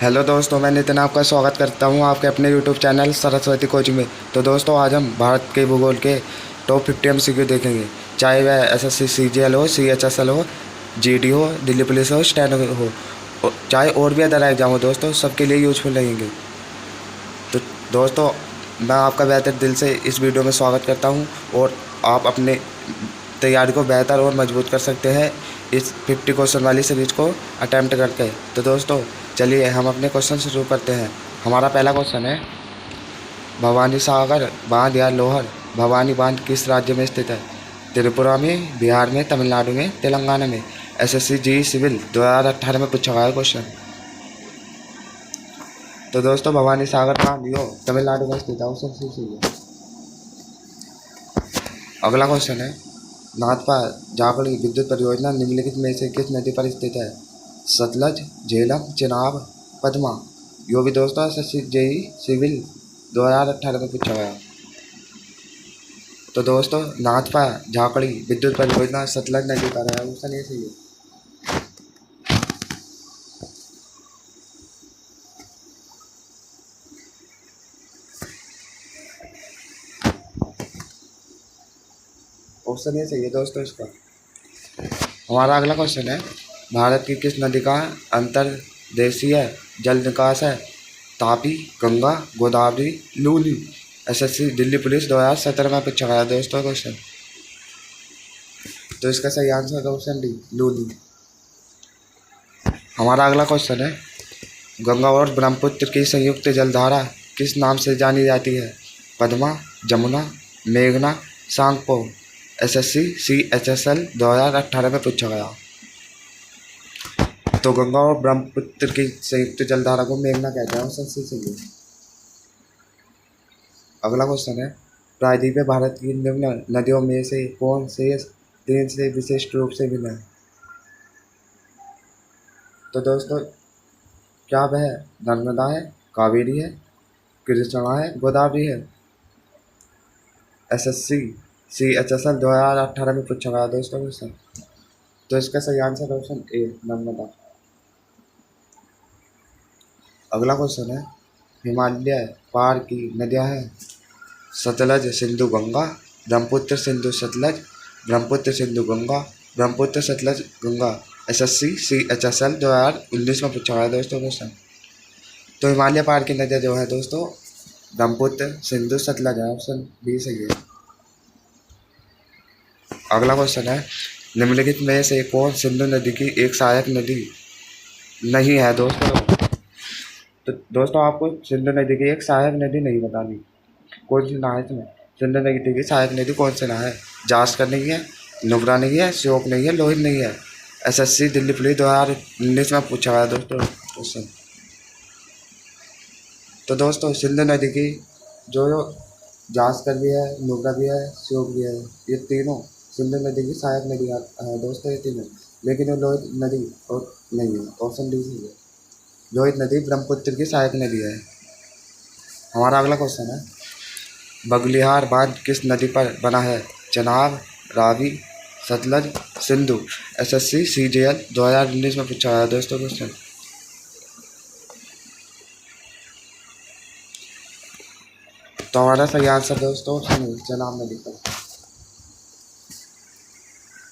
Hello दोस्तों, मैं नितिन आपका स्वागत करता हूं आपके अपने यूट्यूब चैनल सरस्वती कोचिंग में। तो दोस्तों, आज हम भारत के भूगोल के टॉप 50 एमसीक्यू देखेंगे। चाहे वह एसएससी सीजीएल हो, सीएचएसएल हो, जीडी हो, दिल्ली पुलिस हो, स्टैनो हो, चाहे और भी अदर एग्जाम हो, दोस्तों सबके लिए यूजफुल रहेंगे। तो दोस्तों, मैं आपका बेहतर दिल से इस वीडियो में स्वागत करता हूँ और आप अपने तैयारी को बेहतर और मजबूत कर सकते हैं इस 50 क्वेश्चन वाली सीरीज को अटैम्प्ट करके। तो दोस्तों, चलिए हम अपने क्वेश्चन शुरू करते हैं। हमारा पहला क्वेश्चन है, भवानी सागर बांध या लोहर भवानी बांध किस राज्य में स्थित है? त्रिपुरा में, बिहार में, तमिलनाडु में, तेलंगाना में। एसएससी जी सिविल 2018 में पूछा गया क्वेश्चन। तो दोस्तों, भवानी सागर बांध यो तमिलनाडु में स्थित है, ऑप्शन सी सही है। अगला क्वेश्चन है, नाथपा जाखड़ी विद्युत परियोजना निम्नलिखित में से किस नदी पर स्थित है? सतलज, झेलम, चिनाब, पद्मा। यो भी दोस्तों एसएससी जेई सिविल 2018 में पूछा गया। तो दोस्तों, नाथपा झाकड़ी विद्युत परियोजना सतलज नदी पर है, ऑप्शन ए सही है। ऑप्शन ए सही है दोस्तों इसका। हमारा अगला क्वेश्चन है, भारत की किस नदी का अंतर्देशीय जल निकास है? तापी, गंगा, गोदावरी, लूनी। एसएससी दिल्ली पुलिस 2017 में पूछा गया दोस्तों क्वेश्चन। तो इसका सही आंसर है ऑप्शन डी, लूनी। हमारा अगला क्वेश्चन है, गंगा और ब्रह्मपुत्र की संयुक्त जलधारा किस नाम से जानी जाती है? पद्मा, जमुना, मेघना, सांगपो। एसएससी सीएचएसएल 2018 में पूछा गया। तो गंगा और ब्रह्मपुत्र की संयुक्त जलधारा को मेघना कहते हैं, ऑप्शन सी सही है। अगला क्वेश्चन है, प्रायद्वीप भारत की निम्न नदियों में से कौन से तीन से विशिष्ट रूप से भिन्न है? तो दोस्तों, क्या वह नर्मदा है, कावेरी है, कृष्णा है, गोदावरी है? एसएससी सीएचएसएल 2018 में पूछा गया दोस्तों क्वेश्चन। तो इसका सही आंसर ऑप्शन ए, नर्मदा। अगला क्वेश्चन है, हिमालय पार की नदियां हैं? सतलज, सिंधु, गंगा, ब्रह्मपुत्र, सिंधु, सतलज, ब्रह्मपुत्र, सिंधु, गंगा, ब्रह्मपुत्र, सतलज, गंगा। एसएससी सीएचएसएल 2019 में पूछा गया दोस्तों क्वेश्चन। तो हिमालय पार की नदियाँ जो है दोस्तों, ब्रह्मपुत्र, सिंधु, सतलज है, ऑप्शन बी सही है। अगला क्वेश्चन है, निम्नलिखित में से कौन सिंधु नदी की एक सहायक नदी नहीं है दोस्तों? तो दोस्तों, आपको सिंधु नदी की एक सहायक नदी नहीं बतानी, कौन सी ना है इसमें? सिंधु नदी की सहायक नदी कौन सी ना है? जास्कर नहीं है, नुब्रा नहीं है, श्योक नहीं है, लोहित नहीं है। एसएससी दिल्ली पुलिस 2019 में पूछा गया दोस्तों क्वेश्चन। तो दोस्तों, सिंधु नदी की जो जास्कर भी है, नुब्रा भी है, श्योक भी है, ये तीनों सिंधु नदी की सहायक नदी है दोस्तों, ये तीनों। लेकिन ये लोहित नदी और नहीं है, ऑप्शन डी सही है। लोहित नदी ब्रह्मपुत्र की सहायक नदी है। हमारा अगला क्वेश्चन है, बगलिहार बांध किस नदी पर बना है? चनाब, रावी, सतलज, सिंधु। एसएससी सीजीएल 2019 में पूछा गया दोस्तों क्वेश्चन। तो हमारा सही आंसर दोस्तों चनाब नदी पर।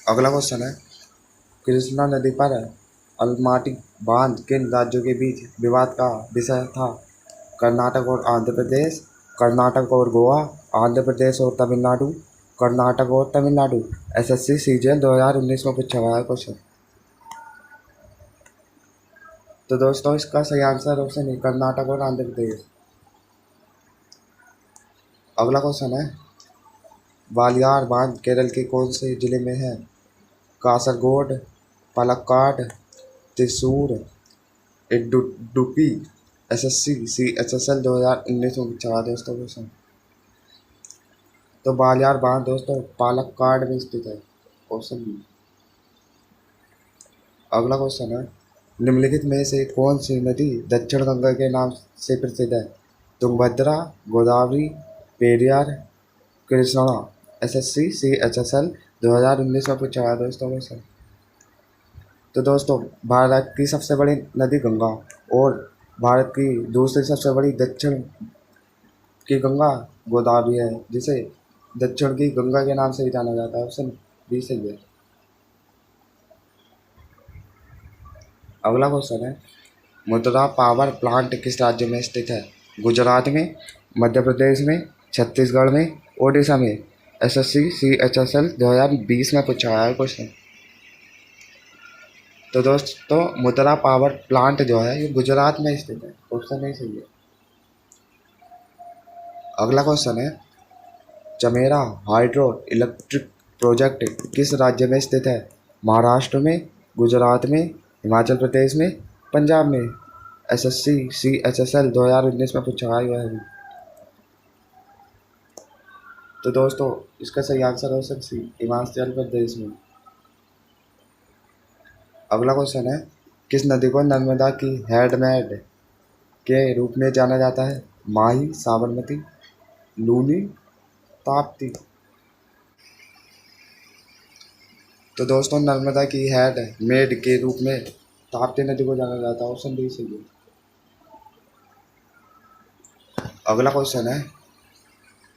अगला क्वेश्चन है, कृष्णा नदी पर अलमाटी बांध किन राज्यों के बीच विवाद का विषय था? कर्नाटक और आंध्र प्रदेश, कर्नाटक और गोवा, आंध्र प्रदेश और तमिलनाडु, कर्नाटक और तमिलनाडु। एसएससी सीजीएल 2019 में पूछा गया क्वेश्चन। तो दोस्तों, इसका सही आंसर ऑप्शन है कर्नाटक और आंध्र प्रदेश। अगला क्वेश्चन है, वालियार बांध केरल के कौन से जिले में है? कासरगोड, पलक्काड, त्रिशूर, इडुक्की। एसएससी सीएचएसएल 2019 में पूछा गया दोस्तों क्वेश्चन। तो वालियार बांध दोस्तों पालक्काड में स्थित है, ऑप्शन बी। अगला क्वेश्चन है, निम्नलिखित में से कौन सी नदी दक्षिण गंगा के नाम से प्रसिद्ध है? तुंगभद्रा, गोदावरी, पेरियार, कृष्णा। एसएससी सीएचएसएल 2019 में पूछा गया दोस्तों क्वेश्चन। तो दोस्तों, भारत की सबसे बड़ी नदी गंगा और भारत की दूसरी सबसे बड़ी दक्षिण की गंगा गोदावरी है, जिसे दक्षिण की गंगा के नाम से भी जाना जाता है। ऑप्शन बी सही है। अगला क्वेश्चन है, मुद्रा पावर प्लांट किस राज्य में स्थित है? गुजरात में, मध्य प्रदेश में, छत्तीसगढ़ में, ओडिशा में। एसएससी CHSL 2020 में पूछा गया है क्वेश्चन। तो दोस्तों मुद्रा पावर प्लांट जो है ये गुजरात में स्थित है। ऑप्शन नहीं सही है। अगला क्वेश्चन है, चमेरा हाइड्रो इलेक्ट्रिक प्रोजेक्ट किस राज्य में स्थित है? महाराष्ट्र में, गुजरात में, हिमाचल प्रदेश में, पंजाब में। एसएससी CHSL 2019 में पूछा गया है। तो दोस्तों इसका सही आंसर है ऑप्शन सी, हिमाचल प्रदेश में। अगला क्वेश्चन है, किस नदी को नर्मदा की हैंडमेड के रूप में जाना जाता है? माही, साबरमती, लूनी, ताप्ती। तो दोस्तों नर्मदा की हैंड मेड के रूप में ताप्ती नदी को जाना जाता है। ऑप्शन डी सही है। अगला क्वेश्चन है,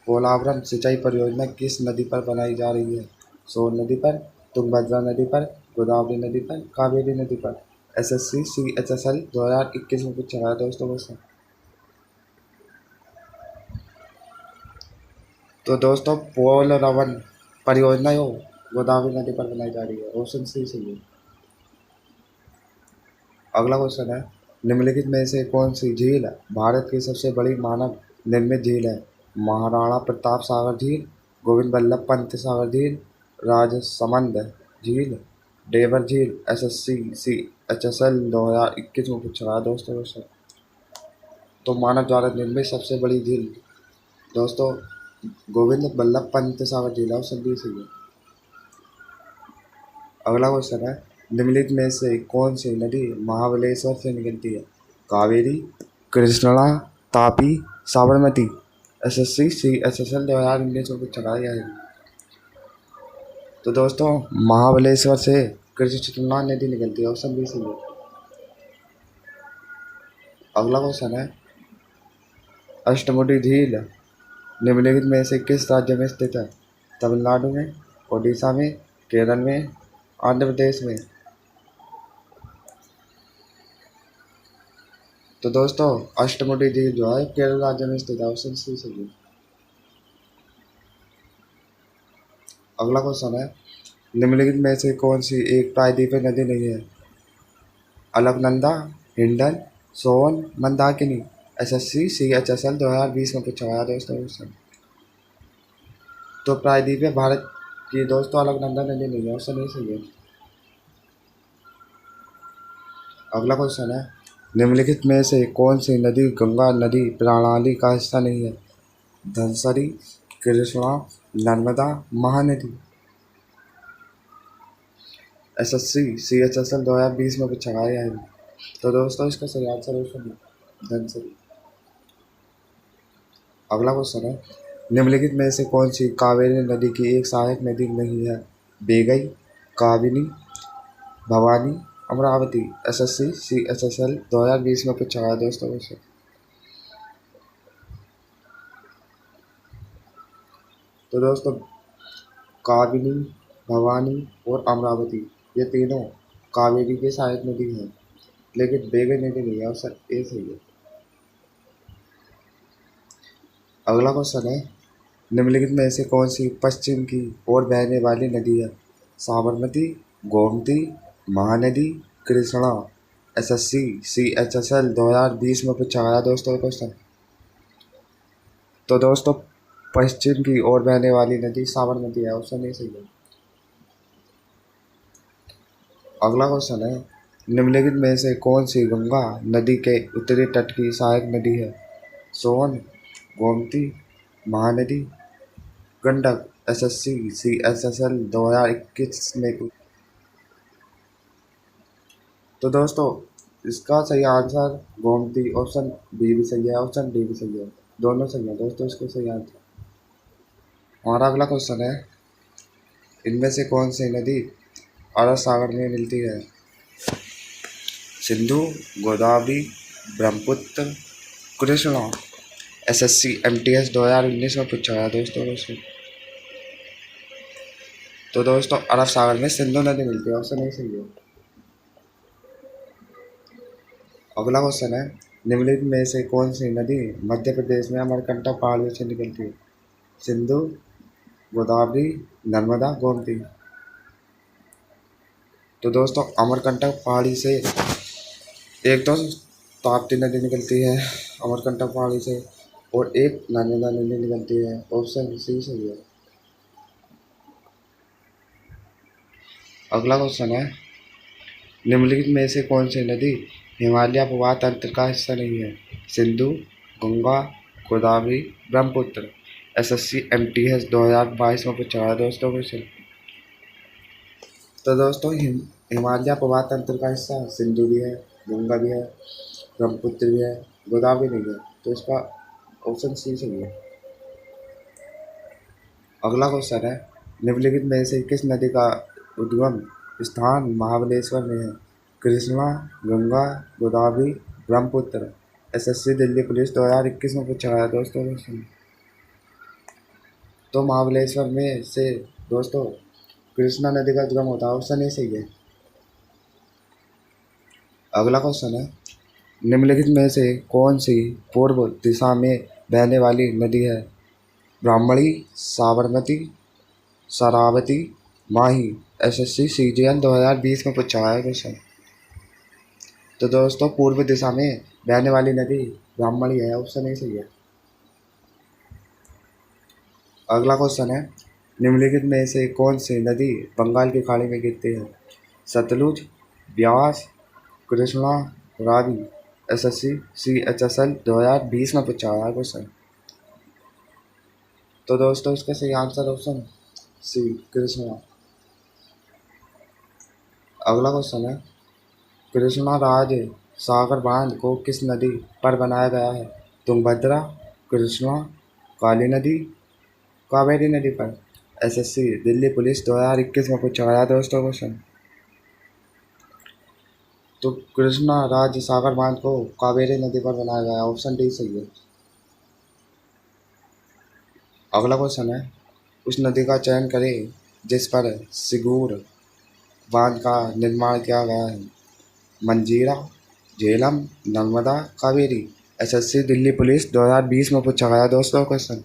पोलावरम सिंचाई परियोजना किस नदी पर बनाई जा रही है? सोन नदी पर, तुंगभद्रा नदी पर, गोदावरी नदी पर, कावेरी नदी पर। एसएससी CHSL 2021 में पूछा गया दोस्तों क्वेश्चन। तो दोस्तों पोलवरम परियोजना यो गोदावरी नदी पर बनाई जा रही है। ऑप्शन सी सही है। अगला क्वेश्चन है, निम्नलिखित में से कौन सी झील भारत की सबसे बड़ी मानव निर्मित झील है? महाराणा प्रताप सागर झील, गोविंद बल्लभ पंत सागर झील, राजसमंद झील, डेवर झील। एसएससी CHSL 2021 में पूछा गया दोस्तों क्वेश्चन। तो मानव द्वारा निर्मित सबसे बड़ी झील दोस्तों गोविंद बल्लभ पंत सागर झील। ऑप्शन बी सही है। अगला क्वेश्चन है, निम्नलिखित में से कौन सी नदी महाबलेश्वर से निकलती है? कावेरी, कृष्णा, तापी, साबरमती। एसएससी CHSL 2019 में पूछा गया है। तो दोस्तों महाबलेश्वर से कृष्णा नदी निकलती है। ऑप्शन बी सही है। अगला क्वेश्चन है, अष्टमुडी झील निम्नलिखित में से किस राज्य में स्थित है? तमिलनाडु में, ओडिशा में, केरल में, आंध्र प्रदेश में। तो दोस्तों अष्टमुडी झील जो है केरल राज्य में स्थित है। ऑप्शन सी सही है। अगला क्वेश्चन है, निम्नलिखित में से कौन सी एक प्रायद्वीपीय नदी नहीं है? अलकनंदा, हिंडन, सोन, मंदाकिनी। एसएससी CHSL 2020 में पूछा गया दोस्तों क्वेश्चन। तो प्रायद्वीपीय भारत की दोस्तों अलकनंदा नदी नहीं है। ऑप्शन नहीं सही है। अगला क्वेश्चन है, निम्नलिखित में से कौन सी नदी गंगा नदी प्रणाली का हिस्सा नहीं है? धनसरी, कृष्णा, नर्मदा, महानदी। एसएससी CHSL 2020 में पूछा गया है। तो दोस्तों इसका सही आंसर है ऑप्शन धनसरी। अगला क्वेश्चन है, निम्नलिखित में से कौन सी कावेरी नदी की एक सहायक नदी नहीं है? बेगई, काबिनी, भवानी, अमरावती। एसएससी CHSL 2020 में पूछा गया दोस्तों क्वेश्चन। तो दोस्तों काबिनी, भवानी और अमरावती ये तीनों कावेरी की सहायक नदी है, लेकिन बेगई नदी नहीं है। ऑप्शन ए सही है। अगला क्वेश्चन है, निम्नलिखित में से कौन सी पश्चिम की ओर बहने वाली नदी है? साबरमती, गोमती, महानदी, कृष्णा। एसएससी CHSL 2020 में पूछा गया दोस्तों क्वेश्चन। तो दोस्तों पश्चिम की ओर बहने वाली नदी साबरमती है। ऑप्शन नहीं सही है। अगला क्वेश्चन है, निम्नलिखित में से कौन सी गंगा नदी के उत्तरी तट की सहायक नदी है? सोन, गोमती, महानदी, गंडक। एसएससी CHSL 2021 में। तो दोस्तों इसका सही आंसर गोमती। ऑप्शन बी भी सही है, ऑप्शन डी भी सही है, दोनों सही है दोस्तों इसके सही आंसर। हमारा अगला क्वेश्चन है, इनमें से कौन सी नदी अरब सागर में मिलती है? सिंधु, गोदावरी, ब्रह्मपुत्र, कृष्णा। SSC MTS 2019 में पूछा गया दोस्तों। तो दोस्तों अरब सागर में सिंधु नदी मिलती है, ऑप्शन नहीं सही है। अगला क्वेश्चन है, निम्नलिखित में से कौन सी नदी मध्य प्रदेश में अमरकंटक पहाड़ियों से निकलती है? सिंधु, गोदावरी, नर्मदा, गोमती। तो दोस्तों अमरकंटक पहाड़ी से एक तो ताप्ती नदी निकलती है अमरकंटक पहाड़ी से, और एक नर्मदा नदी निकलती है, ऑप्शन सी सही है। अगला क्वेश्चन है, निम्नलिखित में से कौन सी नदी हिमालय प्रवाह तंत्र का हिस्सा नहीं है? सिंधु, गंगा, गोदावरी, ब्रह्मपुत्र। SSC MTS 2022 में पूछा है दोस्तों क्वेश्चन। तो दोस्तों हिमालय प्रवाह तंत्र का हिस्सा सिंधु भी है, गंगा भी है, ब्रह्मपुत्र भी है, गोदावरी नहीं है, तो इसका ऑप्शन सी सही है। अगला क्वेश्चन है, निम्नलिखित में से किस नदी का उद्गम स्थान महाबलेश्वर में है? कृष्णा, गंगा, गोदावरी, ब्रह्मपुत्र। SSC दिल्ली पुलिस 2021 में पूछा गया दोस्तों क्वेश्चन। तो महाबलेश्वर में से दोस्तों कृष्णा नदी का उद्गम होता है, ऑप्शन ए सही है। अगला क्वेश्चन है, निम्नलिखित में से कौन सी पूर्व दिशा में बहने वाली नदी है? ब्राह्मणी, साबरमती, शरावती, माही। SSC CGL 2020 में पूछा है क्वेश्चन। तो दोस्तों पूर्व दिशा में बहने वाली नदी ब्राह्मणी है, ऑप्शन ए सही है। अगला क्वेश्चन है, निम्नलिखित में से कौन सी नदी बंगाल की खाड़ी में गिरती है? सतलुज, ब्यास, कृष्णा, रावी। SSC CHSL 2020 में पूछा है क्वेश्चन। तो दोस्तों इसका सही आंसर ऑप्शन सी, कृष्णा। अगला क्वेश्चन है, कृष्णा राज सागर बांध को किस नदी पर बनाया गया है? तुंगभद्रा, कृष्णा, काली नदी, कावेरी नदी पर। SSC दिल्ली पुलिस 2021 में पूछा गया दोस्तों क्वेश्चन। तो कृष्णा राज सागर बांध को कावेरी नदी पर बनाया गया, ऑप्शन डी सही है। अगला क्वेश्चन है, उस नदी का चयन करें जिस पर सिगूर बांध का निर्माण किया गया है? मंजीरा, झेलम, नर्मदा, कावेरी। SSC दिल्ली पुलिस 2020 में पूछा गया दोस्तों क्वेश्चन।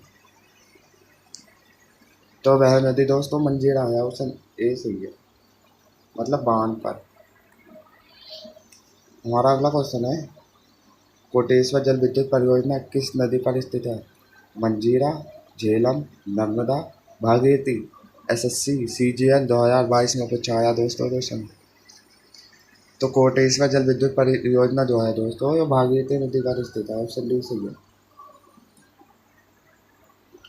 तो वह नदी दोस्तों मंजीरा है, ऑप्शन ए सही है, मतलब बांध पर। हमारा अगला क्वेश्चन है, कोटेश्वर जल विद्युत परियोजना किस नदी पर स्थित है? मंजीरा, झेलम, नर्मदा, भागीरथी। SSC CGL 2022 में पूछा गया दोस्तों क्वेश्चन। तो कोटेश्वर जल विद्युत परियोजना जो है दोस्तों ये भागीरथी नदी पर स्थित है, ऑप्शन डी सही है।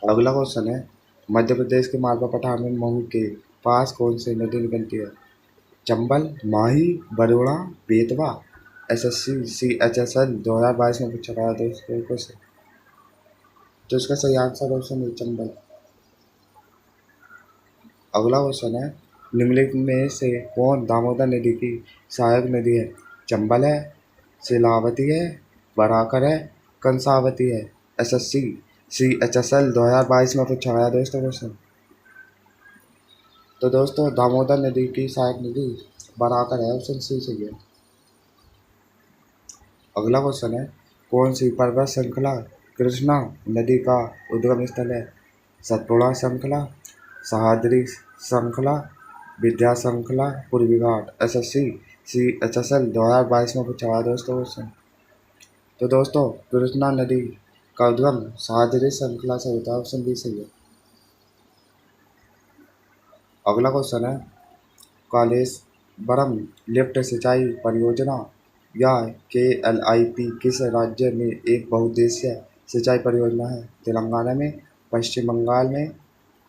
अगला क्वेश्चन है, मध्य प्रदेश के मालवा पठार में महू के पास कौन सी नदी निकलती है? चंबल, माही, बरुणा, बेतवा। SSC CHSL 2022 में पूछा गया दोस्तों क्वेश्चन। तो इसका सही आंसर ऑप्शन है चंबल। अगला क्वेश्चन है, निम्नलिखित में से कौन दामोदर नदी की सहायक नदी है? चंबल है, शिलावती है, बराकर है, कंसावती है। SSC CHSL 2022 में पूछा गया दोस्तों क्वेश्चन। तो दोस्तों दामोदर नदी की सहायक नदी बराकर है, ऑप्शन सी सही है। अगला क्वेश्चन है, कौन सी पर्वत श्रृंखला कृष्णा नदी का उद्गम स्थल है? सतपुड़ा श्रृंखला, सह्याद्री श्रृंखला, विंध्य श्रृंखला, पूर्वी घाट। SSC CHSL 2022 में पूछा गया दोस्तों क्वेश्चन। तो दोस्तों कृष्णा नदी का उद्गम सह्याद्री श्रृंखला से होता है, ऑप्शन बी सही है। अगला क्वेश्चन है, कालेश्वरम लिफ्ट सिंचाई परियोजना या KLIP किस राज्य में एक बहुउद्देशीय सिंचाई परियोजना है? तेलंगाना में, पश्चिम बंगाल में,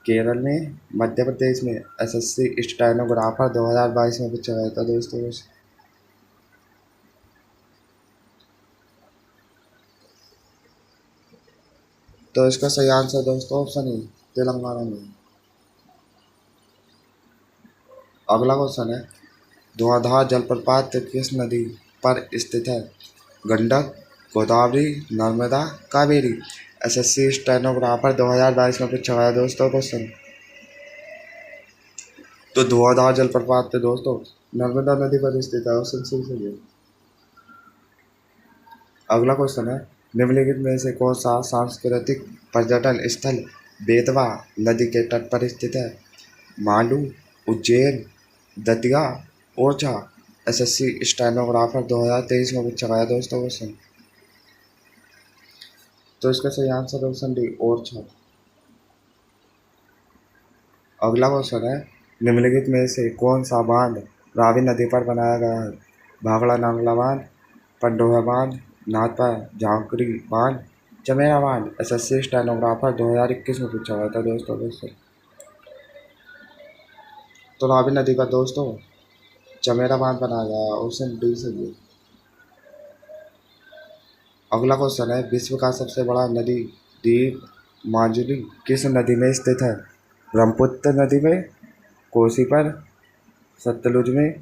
केरल में, मध्य प्रदेश में। SSC स्टेनोग्राफर 2022 में पूछा गया था दोस्तों। तो इसका सही आंसर दोस्तों ऑप्शन है तेलंगाना में। अगला क्वेश्चन है, धुआंधार जलप्रपात किस नदी पर स्थित है? गंडक, गोदावरी, नर्मदा, कावेरी। एसएससी स्टेनोग्राफर 2022 में पूछा गया दोस्तों क्वेश्चन। तो धुआंधार जलप्रपात थे दोस्तों नर्मदा नदी पर स्थित है, ऑप्शन सी सही है। अगला क्वेश्चन है, निम्नलिखित में से कौन सा सांस्कृतिक पर्यटन स्थल बेतवा नदी के तट पर स्थित है? मांडू, उज्जैन, दतिया, ओरछा। एसएससी स्टेनोग्राफर 2023 में पूछा गया दोस्तों क्वेश्चन। तो इसका सही आंसर ऑप्शन डी, ओरछा। अगला क्वेश्चन है, निम्नलिखित में से कौन सा बांध रावी नदी पर बनाया गया है? भाखड़ा नांगला बांध, पंडोहा बांध, नाथपा झांकरी बांध, चमेरा बांध। एसएससी स्टेनोग्राफर 2021 में पूछा गया था दोस्तों। तो रावी नदी का दोस्तों चमेरा बांध बनाया गया, ऑप्शन डी से ये। अगला क्वेश्चन है, विश्व का सबसे बड़ा नदी द्वीप माजुली किस नदी में स्थित है? ब्रह्मपुत्र नदी में, कोसी पर, सतलुज में,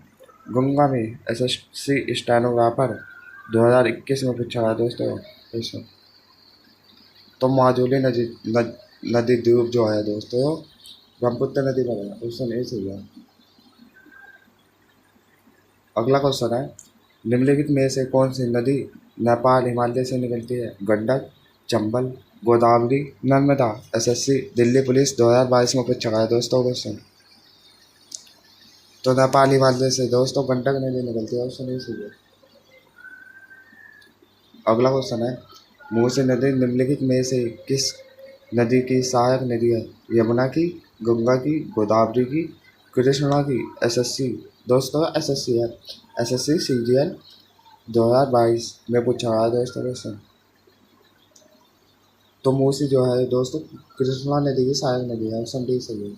गंगा में। एसएससी स्टेनोग्राफर 2021 में पूछा गया दोस्तों क्वेश्चन। तो माजुली नदी द्वीप जो है दोस्तों ब्रह्मपुत्र नदी पर है, ऑप्शन ए सही है। अगला क्वेश्चन है, निम्नलिखित में से कौन सी नदी नेपाल हिमालय से निकलती है? गंडक, चंबल, गोदावरी, नर्मदा। एसएससी दिल्ली पुलिस 2022 में पूछा गया दोस्तों क्वेश्चन। तो नेपाल हिमालय से दोस्तों गंडक नदी निकलती है, ऑप्शन ए सही है। अगला क्वेश्चन है, मूसी नदी निम्नलिखित में से किस नदी की सहायक नदी है? यमुना की, गंगा की, गोदावरी की, कृष्णा की। एसएससी दोस्तों एसएससी है, एसएससी सीजीएल 2022 में पूछा गया दोस्तों क्वेश्चन। तो मूसी जो है दोस्तों कृष्णा नदी की सहायक नदी है, ऑप्शन डी सही है।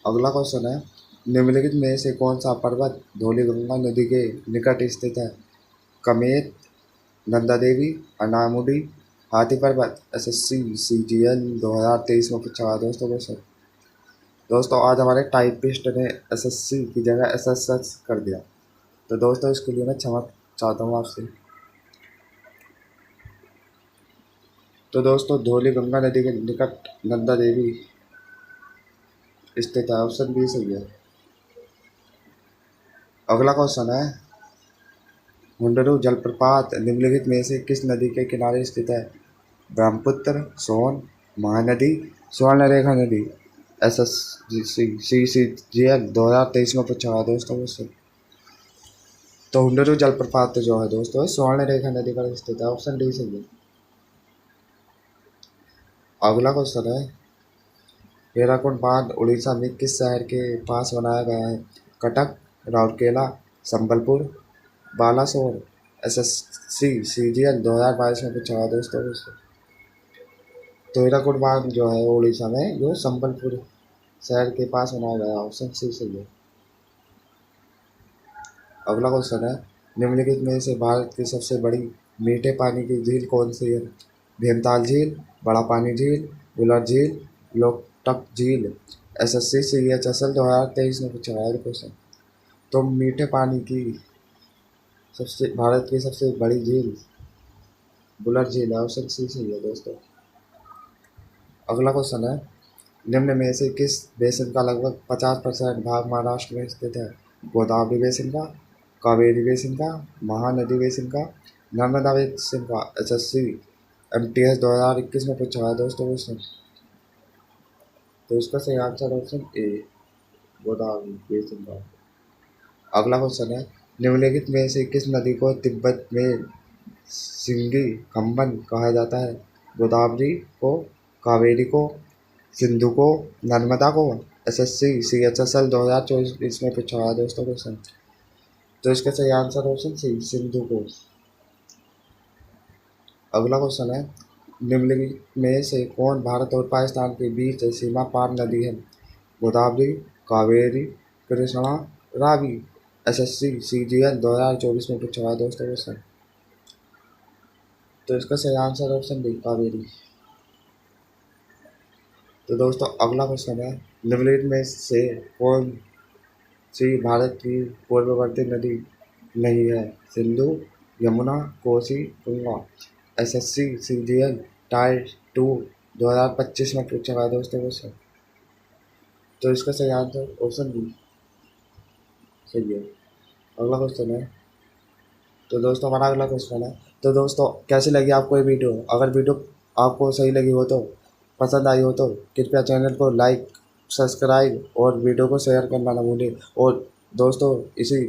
अगला क्वेश्चन है, निम्नलिखित में से कौन सा पर्वत धौलीगंगा नदी के निकट स्थित है? कमेत, नंदा देवी, अनामुडी, हाथी पर्वत। एसएससी सीजीएल 2023 में पूछा गया दोस्तों क्वेश्चन। दोस्तों आज हमारे टाइपिस्ट ने एसएससी की जगह एसएसएस कर दिया, तो दोस्तों इसके लिए मैं क्षमा चाहता हूँ आपसे। तो दोस्तों धौलीगंगा नदी के निकट नंदा देवी स्थित है, ऑप्शन बी सही है। अगला क्वेश्चन है, हुंडरू जलप्रपात निम्नलिखित में से किस नदी के किनारे स्थित है? ब्रह्मपुत्र, सोन, महानदी, स्वर्णरेखा नदी। एसएससी 2023 में पूछा गया दोस्तों क्वेश्चन। तो हुंडरू जलप्रपात जो है दोस्तों स्वर्णरेखा नदी पर स्थित है, ऑप्शन डी सही है। अगला क्वेश्चन है, हीराकुंड बांध उड़ीसा में किस शहर के पास बनाया गया है? कटक, राउरकेला, संबलपुर, बालासोर। एसएससी सीजीएल 2022 में पूछा गया दोस्तों क्वेश्चन। तो हीराकुंड बांध जो है उड़ीसा में जो संबलपुर शहर के पास बनाया गया, ऑप्शन सी सही है। अगला क्वेश्चन है, निम्नलिखित में से भारत की सबसे बड़ी मीठे पानी की झील कौन सी है? भीमताल झील, बड़ा पानी झील, वुलर झील, लोकटक झील। एसएससी सीएचएसएल 2023 में पूछा गया क्वेश्चन। तो मीठे पानी की भारत की सबसे बड़ी झील वुलर झील है, ऑप्शन सी सही है दोस्तों। अगला क्वेश्चन है, निम्न में से किस बेसिन का लगभग 50% भाग महाराष्ट्र में स्थित है? गोदावरी बेसिन का, कावेरी बेसिन का, महानदी बेसिन का, नर्मदा बेसिन का। एसएससी एमटीएस 2021 में पूछा है दोस्तों क्वेश्चन। तो इसका सही answer option A, Godavari basin का। अगला क्वेश्चन है, निम्नलिखित में से किस नदी को तिब्बत में सिंगी खम्बन कहा जाता है? गोदावरी को, कावेरी को, सिंधु को, नर्मदा को। एसएससी सीएचएसएल 2024 में पूछा है दोस्तों क्वेश्चन। तो इसका सही आंसर ऑप्शन सी, सिंधु को। अगला क्वेश्चन है, निम्नलिखित में से कौन भारत और पाकिस्तान के बीच सीमा पार नदी है? गोदावरी, कावेरी, कृष्णा, रावी। एसएससी सीजीएल 2024 में पूछा है दोस्तों क्वेश्चन। तो इसका सही आंसर ऑप्शन डी, कावेरी। तो दोस्तों अगला क्वेश्चन है, निम्नलिखित में से कौन सी भारत की पूर्ववर्ती नदी नहीं है। Sindhu, Yamuna, Kosi, Ganga. SSC CGL type 2 2025 में पूछा गया दोस्तों क्वेश्चन। तो इसका सही आंसर ऑप्शन बी सही है। अगला क्वेश्चन है। तो दोस्तों हमारा अगला क्वेश्चन है। तो दोस्तों कैसी लगी आपको ये वीडियो? अगर वीडियो आपको सही लगी हो तो, पसंद आई हो तो कृपया चैनल को लाइक, सब्सक्राइब और वीडियो को शेयर करना ना भूलें। और दोस्तों इसी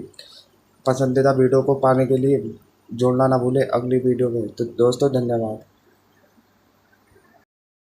पसंदीदा वीडियो को पाने के लिए जोड़ना ना भूलें अगली वीडियो में। तो दोस्तों धन्यवाद।